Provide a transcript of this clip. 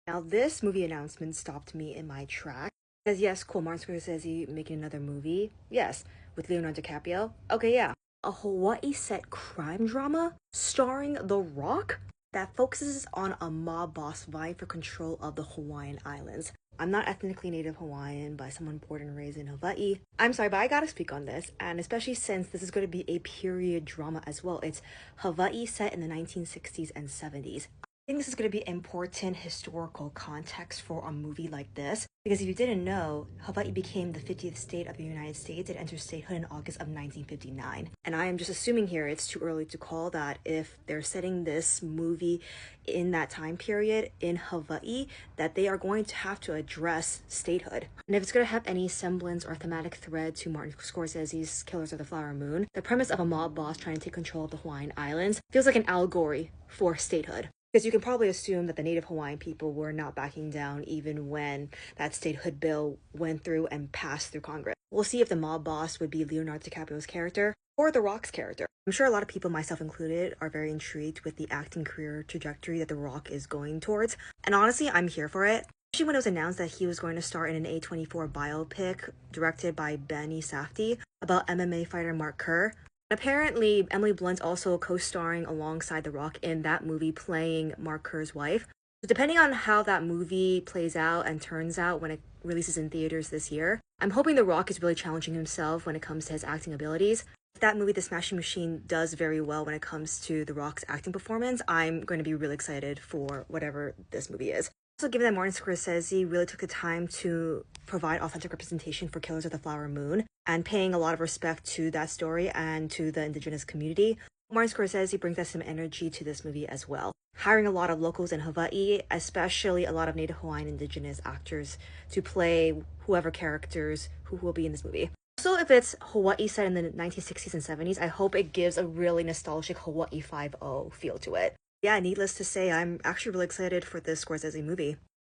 Now, this movie announcement stopped me in my track. Because yes, cool, Martin Scorsese making another movie. Yes, with Leonardo DiCaprio. Okay, yeah. A Hawaii set crime drama starring The Rock that focuses on a mob boss vying for control of the Hawaiian Islands. I'm not ethnically native Hawaiian, but someone born and raised in Hawaii. I'm sorry, but I gotta speak on this, and especially since this is going to be a period drama as well. It's Hawaii set in the 1960s and 70s. I think this is going to be important historical context for a movie like this because if you didn't know, Hawaii became the 50th state of the United States and entered statehood in August of 1959. And I am just assuming here it's too early to call that if they're setting this movie in that time period in Hawaii, that they are going to have to address statehood. And if it's going to have any semblance or thematic thread to Martin Scorsese's Killers of the Flower Moon, the premise of a mob boss trying to take control of the Hawaiian Islands feels like an allegory for statehood. Because you can probably assume that the native Hawaiian people were not backing down even when that statehood bill went through and passed through Congress. We'll see if the mob boss would be Leonardo DiCaprio's character or The Rock's character. I'm sure a lot of people, myself included, are very intrigued with the acting career trajectory that The Rock is going towards. And honestly, I'm here for it. Especially when it was announced that he was going to star in an A24 biopic directed by Benny Safdie about MMA fighter Mark Kerr. Apparently, Emily Blunt's also co-starring alongside The Rock in that movie playing Mark Kerr's wife. So depending on how that movie plays out and turns out when it releases in theaters this year, I'm hoping The Rock is really challenging himself when it comes to his acting abilities. If that movie, The Smashing Machine, does very well when it comes to The Rock's acting performance, I'm going to be really excited for whatever this movie is. Also, given that Martin Scorsese really took the time to provide authentic representation for Killers of the Flower Moon and paying a lot of respect to that story and to the indigenous community, Martin Scorsese brings us some energy to this movie as well, hiring a lot of locals in Hawaii, especially a lot of Native Hawaiian indigenous actors to play whoever characters who will be in this movie. Also, if it's Hawaii set in the 1960s and 70s, I hope it gives a really nostalgic Hawaii 5-0 feel to it. Yeah, needless to say, I'm actually really excited for this Scorsese movie.